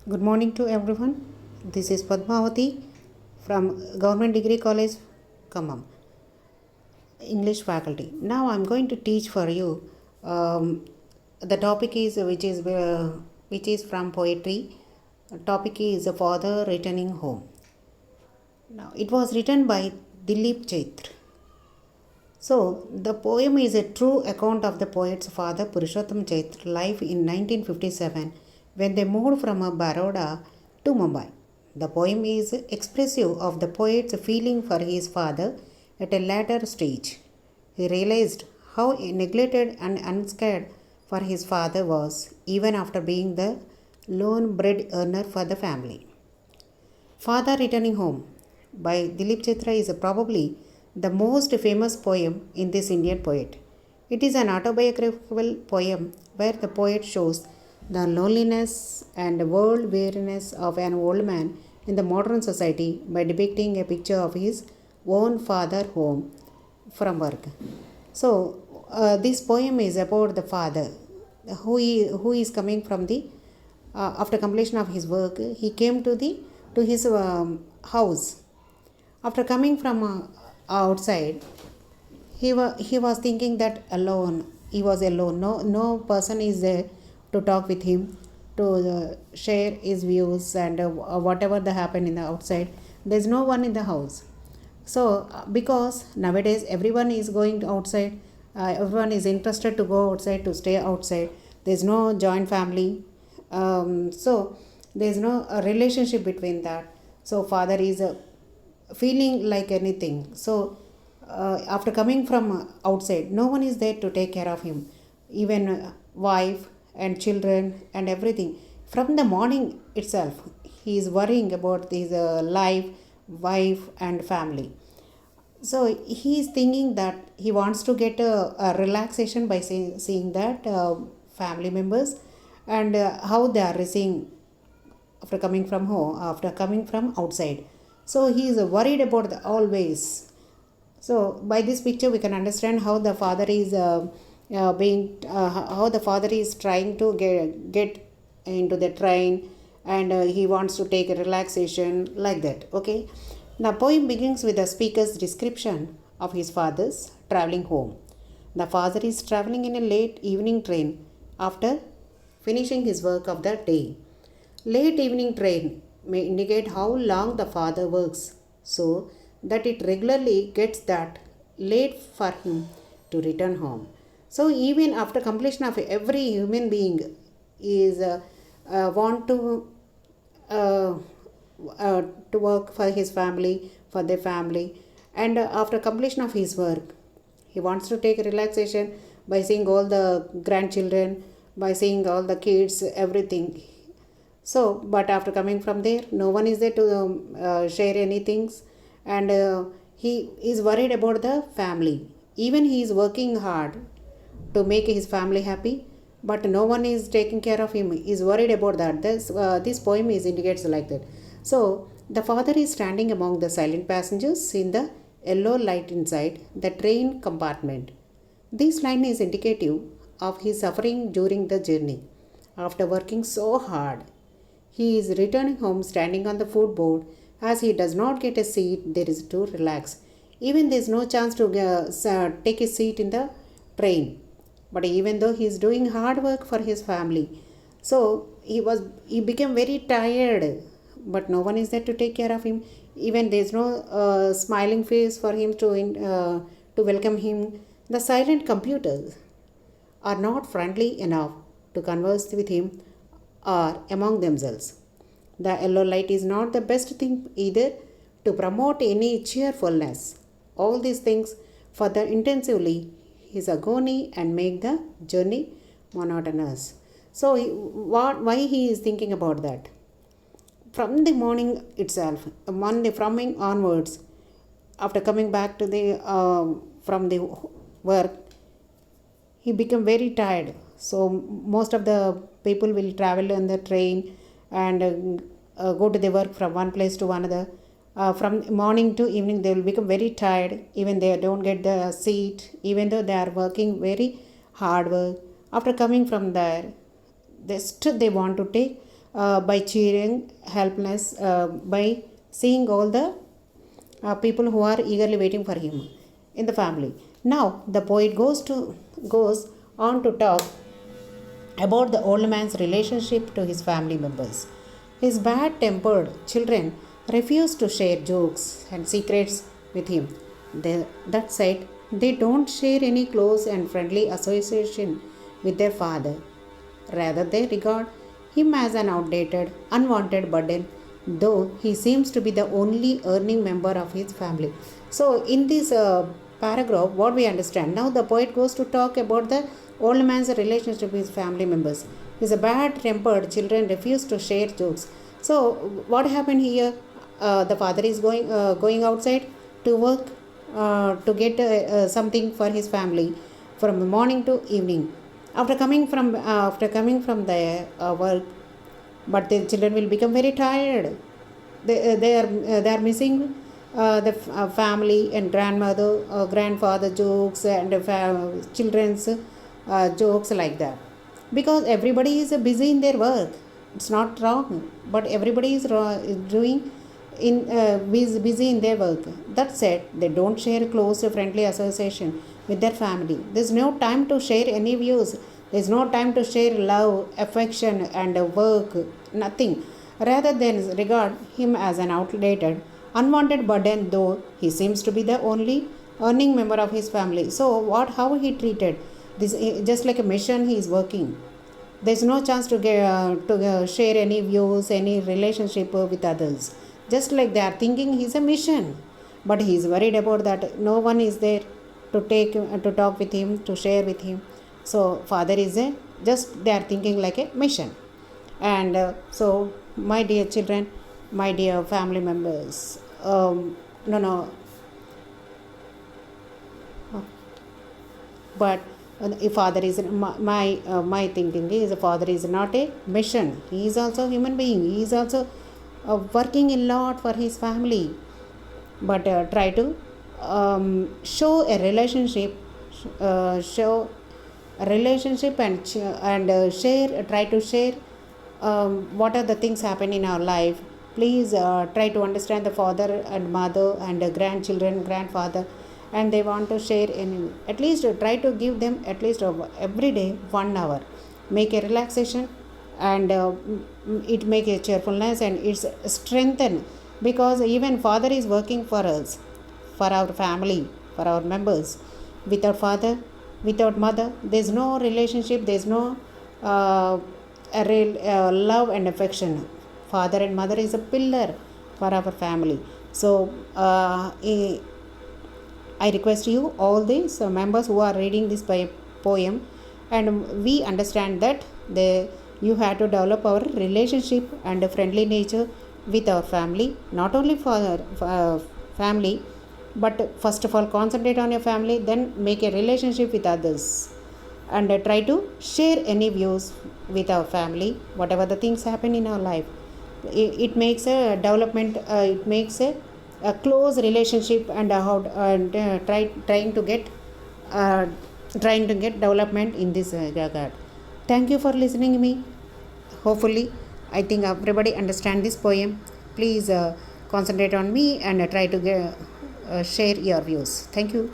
Good morning to everyone. This is Padmavati from Government Degree College, Khammam, English faculty. Now I'm going to teach for you. The topic is which is from poetry. The topic is a father returning home. Now it was written by Dilip Chaitra. So, the poem is a true account of the poet's father Purushottam Chaitra life in 1957 when they moved from Baroda to Mumbai. The poem is expressive of the poet's feeling for his father at a later stage. He realized how neglected and unscared for his father was even after being the lone bread earner for the family. Father Returning Home by Dilip Chitra is probably the most famous poem in this Indian poet. It is an autobiographical poem where the poet shows the loneliness and world weariness of an old man in the modern society by depicting a picture of his own father home from work. So, this poem is about the father who is coming from the after completion of his work. He came to his house. After coming from outside, he was thinking that alone he was alone. No person is there to talk with him, to share his views and whatever that happened in the outside. There's no one in the house. So because nowadays everyone is going outside, everyone is interested to go outside, to stay outside. There's no joint family. So there's no relationship between that. So father is feeling like anything. So after coming from outside, no one is there to take care of him, even wife and children and everything. From the morning itself, he is worrying about his life, wife and family. So he is thinking that he wants to get a relaxation by seeing that family members and how they are receiving after coming from home, after coming from outside. So he is worried about the always. So by this picture we can understand how the father is how the father is trying to get into the train, and he wants to take a relaxation like that. Okay. The poem begins with the speaker's description of his father's traveling home. The father is traveling in a late evening train after finishing his work of the day. Late evening train may indicate how long the father works, so that it regularly gets that late for him to return home. So even after completion of every human being is want uh, to work for his family, for their family, and after completion of his work, he wants to take relaxation by seeing all the grandchildren, by seeing all the kids, everything. So, but after coming from there, no one is there to share anything, and he is worried about the family. Even he is working hard to make his family happy, but no one is taking care of him. He is worried about that. This poem is indicates like that. So, the father is standing among the silent passengers in the yellow light inside the train compartment. This line is indicative of his suffering during the journey. After working so hard, he is returning home standing on the footboard. As he does not get a seat, there is to relax. Even there is no chance to take a seat in the train. But even though he is doing hard work for his family, so he became very tired. But no one is there to take care of him. Even there is no smiling face for him to welcome him. The silent computers are not friendly enough to converse with him or among themselves. The yellow light is not the best thing either to promote any cheerfulness. All these things further intensively his agony and make the journey monotonous. So, why he is thinking about that? From the morning itself, Monday from onwards, after coming back to the from the work, he became very tired. So most of the people will travel on the train and go to their work from one place to another. From morning to evening, they will become very tired. Even they don't get the seat, even though they are working very hard work. After coming from there, they want to take by cheering, helpless, by seeing all the people who are eagerly waiting for him in the family. Now the poet goes on to talk about the old man's relationship to his family members. His bad tempered children refuse to share jokes and secrets with him. That said, they don't share any close and friendly association with their father. Rather, they regard him as an outdated, unwanted burden, though he seems to be the only earning member of his family. So, in this paragraph, what we understand now, the poet goes to talk about the old man's relationship with his family members. His bad tempered children refuse to share jokes. So, what happened here? The father is going outside to work to get something for his family from morning to evening. After coming from the work, but the children will become very tired. They are missing the family and grandfather jokes and children's jokes like that, because everybody is busy in their work. It's not wrong, but everybody is doing busy in their work. That said, they don't share close friendly association with their family. There's no time to share any views. There's no time to share love, affection, and work. Nothing. Rather than regard him as an outdated, unwanted burden, though he seems to be the only earning member of his family. So, how he treated this, just like a mission, he is working. There's no chance to share any views, any relationship with others. Just like they are thinking he's a mission, but he is worried about that. No one is there to talk with him, to share with him. So father is they are thinking like a mission. And so, my dear children, my dear family members, no, but if father is my thinking is, a father is not a mission. He is also a human being. He is also working a lot for his family, but try to show a relationship, and share. Try to share what are the things happen in our life. Please try to understand the father and mother and grandchildren, grandfather, and they want to share in, at least try to give them at least every day 1 hour. Make a relaxation, and it make a cheerfulness, and it's strengthen, because even father is working for us, for our family, for our members. Without father, without mother, there's no relationship, there's no love and affection. Father and mother is a pillar for our family. So I request you, all these members who are reading this poem, and we understand that you have to develop our relationship and a friendly nature with our family. Not only for family, but first of all concentrate on your family, then make a relationship with others, and try to share any views with our family, whatever the things happen in our life. It makes a development, it makes a close relationship, and trying to get development in this regard. Thank you for listening to me. Hopefully, I think everybody understand this poem. Please concentrate on me and try to share your views. Thank you.